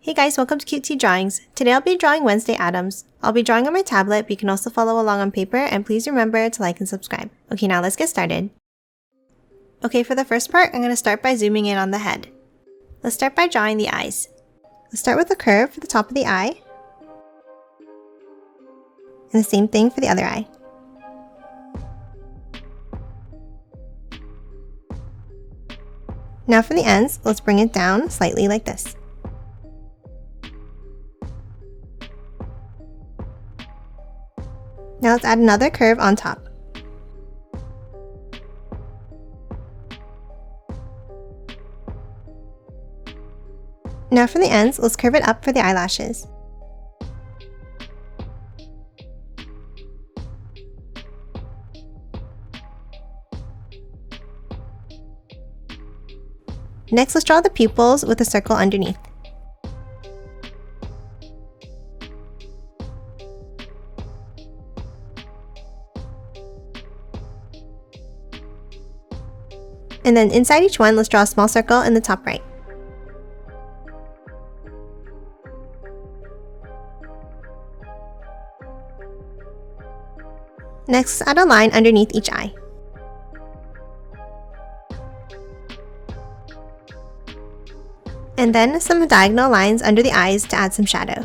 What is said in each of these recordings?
Hey guys, welcome to Cute Tea Drawings. Today I'll be drawing Wednesday Addams. I'll be drawing on my tablet, but you can also follow along on paper, and please remember to like and subscribe. Okay, now let's get started. Okay, for the first part, I'm going to start by zooming in on the head. Let's start by drawing the eyes. Let's start with a curve for the top of the eye. And the same thing for the other eye. Now for the ends, let's bring it down slightly like this. Now let's add another curve on top. Now for the ends, let's curve it up for the eyelashes. Next, let's draw the pupils with a circle underneath. And then inside each one, let's draw a small circle in the top right. Next, add a line underneath each eye. And then some diagonal lines under the eyes to add some shadow.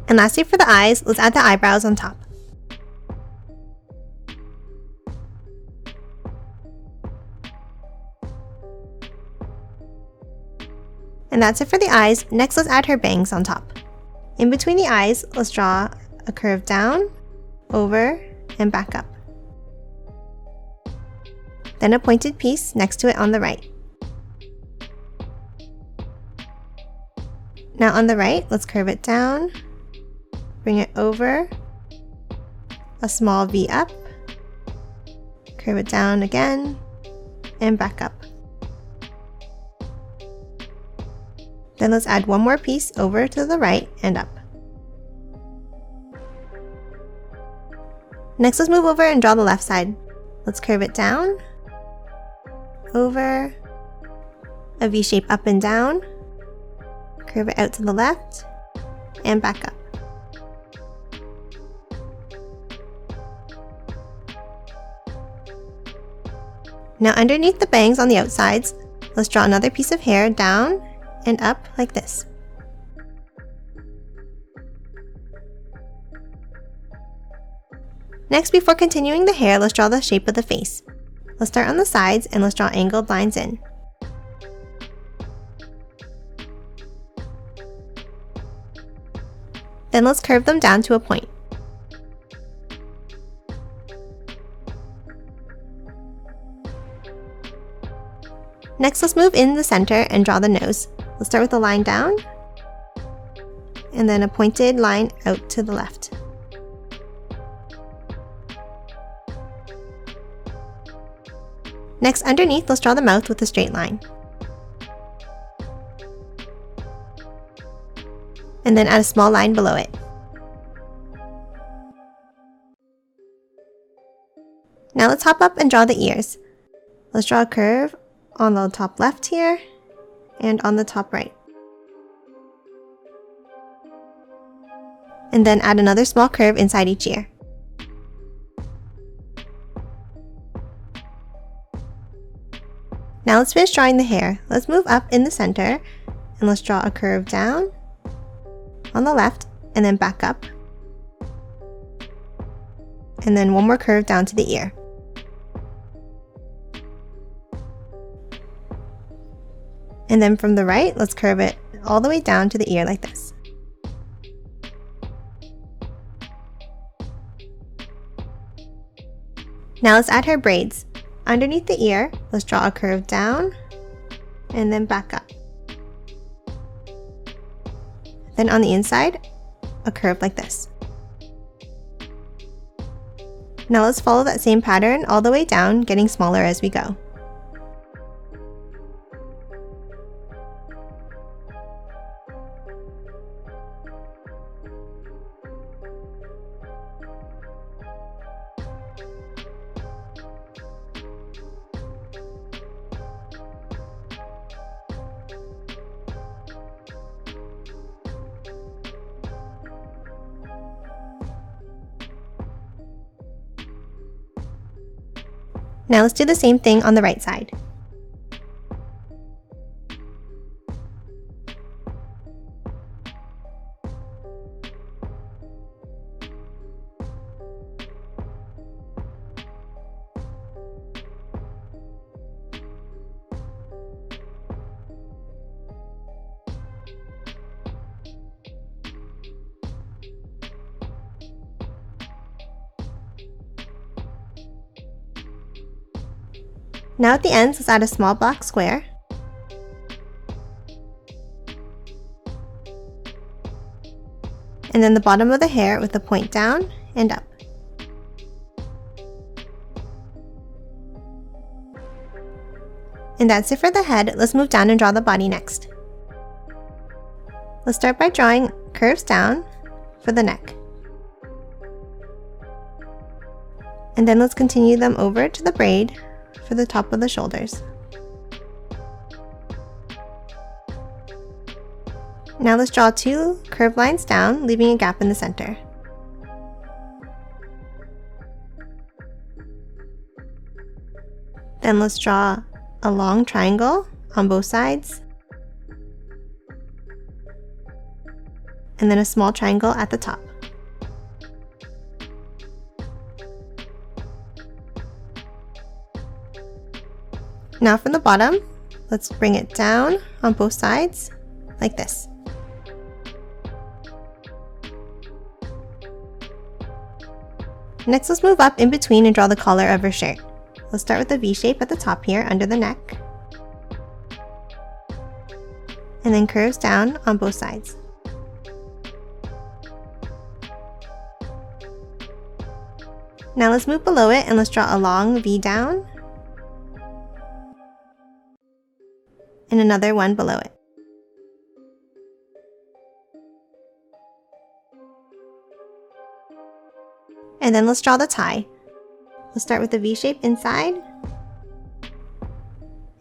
And lastly for the eyes, let's add the eyebrows on top. And that's it for the eyes. Next, let's add her bangs on top. In between the eyes, let's draw a curve down, over, and back up. Then a pointed piece next to it on the right. Now on the right, let's curve it down, bring it over, a small V up, curve it down again, and back up. Then let's add one more piece over to the right and up. Next, let's move over and draw the left side. Let's curve it down, over, a V shape up and down, curve it out to the left, and back up. Now underneath the bangs on the outsides, let's draw another piece of hair down and up like this. Next, before continuing the hair, let's draw the shape of the face. Let's start on the sides and let's draw angled lines in. Then let's curve them down to a point. Next, let's move in the center and draw the nose. Let's start with a line down, and then a pointed line out to the left. Next, underneath, let's draw the mouth with a straight line. And then add a small line below it. Now let's hop up and draw the ears. Let's draw a curve on the top left here, and on the top right. And then add another small curve inside each ear. Now let's finish drawing the hair. Let's move up in the center, and let's draw a curve down on the left, and then back up. And then one more curve down to the ear. And then from the right, let's curve it all the way down to the ear like this. Now let's add her braids. Underneath the ear, let's draw a curve down and then back up. Then on the inside, a curve like this. Now let's follow that same pattern all the way down, getting smaller as we go. Now let's do the same thing on the right side. Now at the ends, let's add a small black square. And then the bottom of the hair with the point down and up. And that's it for the head. Let's move down and draw the body next. Let's start by drawing curves down for the neck. And then let's continue them over to the braid for the top of the shoulders. Now let's draw 2 curved lines down, leaving a gap in the center. Then let's draw a long triangle on both sides, and then a small triangle at the top. Now from the bottom, let's bring it down on both sides, like this. Next, let's move up in between and draw the collar of her shirt. Let's start with the V shape at the top here, under the neck. And then curves down on both sides. Now let's move below it and let's draw a long V down. And another one below it. And then let's draw the tie. Let's start with the V shape inside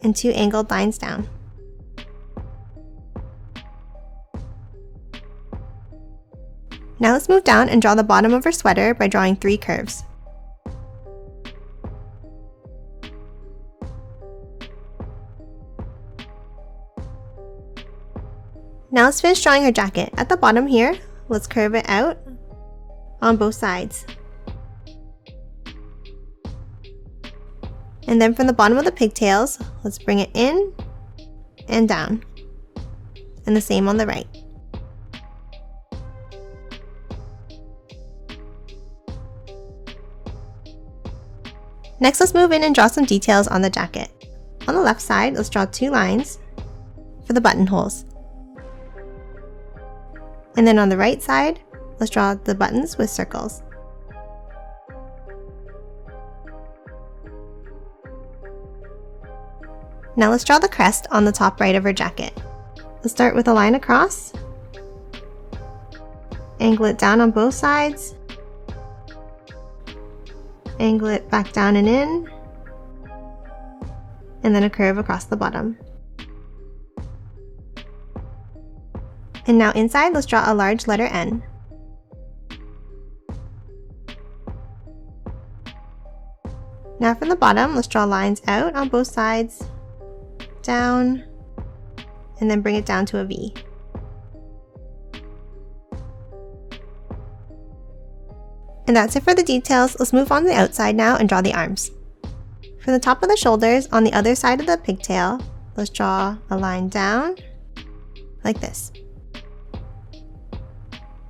and 2 angled lines down. Now let's move down and draw the bottom of her sweater by drawing 3 curves. Now let's finish drawing her jacket. At the bottom here, let's curve it out on both sides. And then from the bottom of the pigtails, let's bring it in and down. And the same on the right. Next, let's move in and draw some details on the jacket. On the left side, let's draw 2 lines for the buttonholes. And then on the right side, let's draw the buttons with circles. Now let's draw the crest on the top right of her jacket. Let's start with a line across, angle it down on both sides, angle it back down and in, and then a curve across the bottom. And now inside, let's draw a large letter N. Now from the bottom, let's draw lines out on both sides, down, and then bring it down to a V. And that's it for the details. Let's move on to the outside now and draw the arms. For the top of the shoulders, on the other side of the pigtail, let's draw a line down, like this.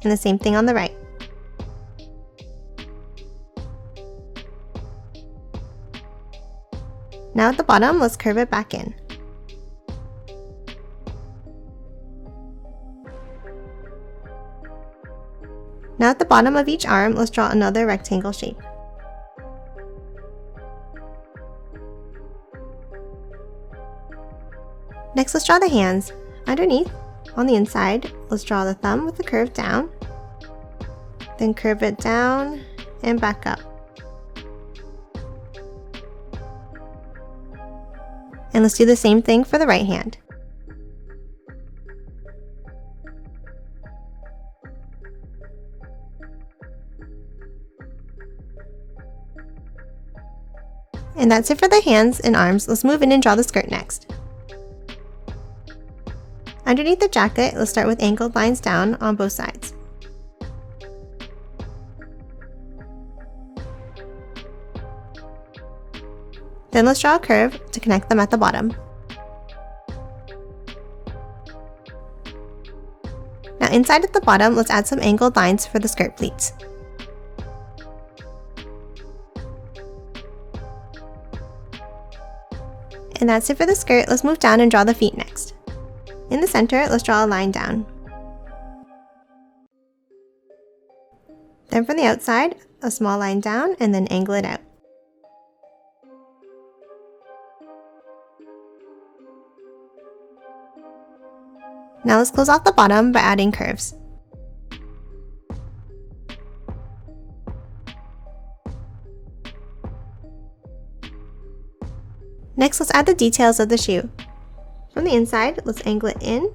And the same thing on the right. Now at the bottom, let's curve it back in. Now at the bottom of each arm, let's draw another rectangle shape. Next, let's draw the hands. Underneath, on the inside, let's draw the thumb with the curve down, then curve it down and back up. And let's do the same thing for the right hand. And that's it for the hands and arms. Let's move in and draw the skirt next. Underneath the jacket, let's start with angled lines down on both sides. Then let's draw a curve to connect them at the bottom. Now inside at the bottom, let's add some angled lines for the skirt pleats. And that's it for the skirt. Let's move down and draw the feet next. In the center, let's draw a line down. Then from the outside, a small line down and then angle it out. Now let's close off the bottom by adding curves. Next, let's add the details of the shoe. From the inside, let's angle it in,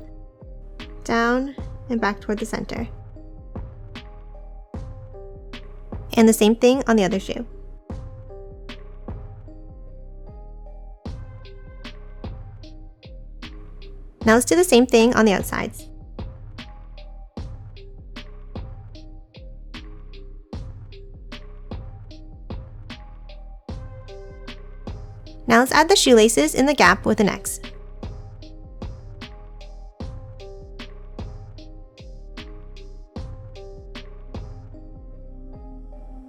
down, and back toward the center. And the same thing on the other shoe. Now let's do the same thing on the outsides. Now let's add the shoelaces in the gap with an X.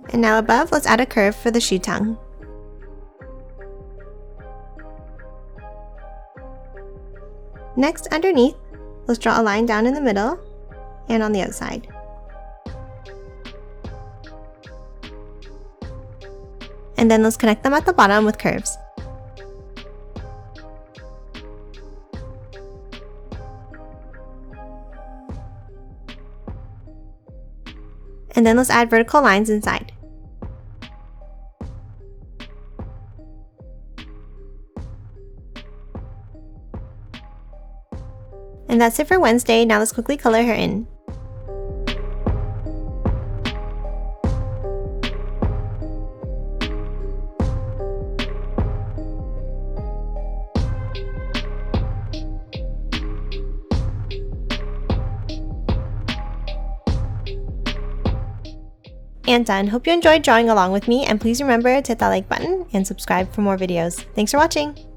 And now above, let's add a curve for the shoe tongue. Next, underneath, let's draw a line down in the middle and on the outside. And then let's connect them at the bottom with curves. And then let's add vertical lines inside. And that's it for Wednesday. Now let's quickly color her in. And done. Hope you enjoyed drawing along with me, and please remember to hit that like button and subscribe for more videos. Thanks for watching!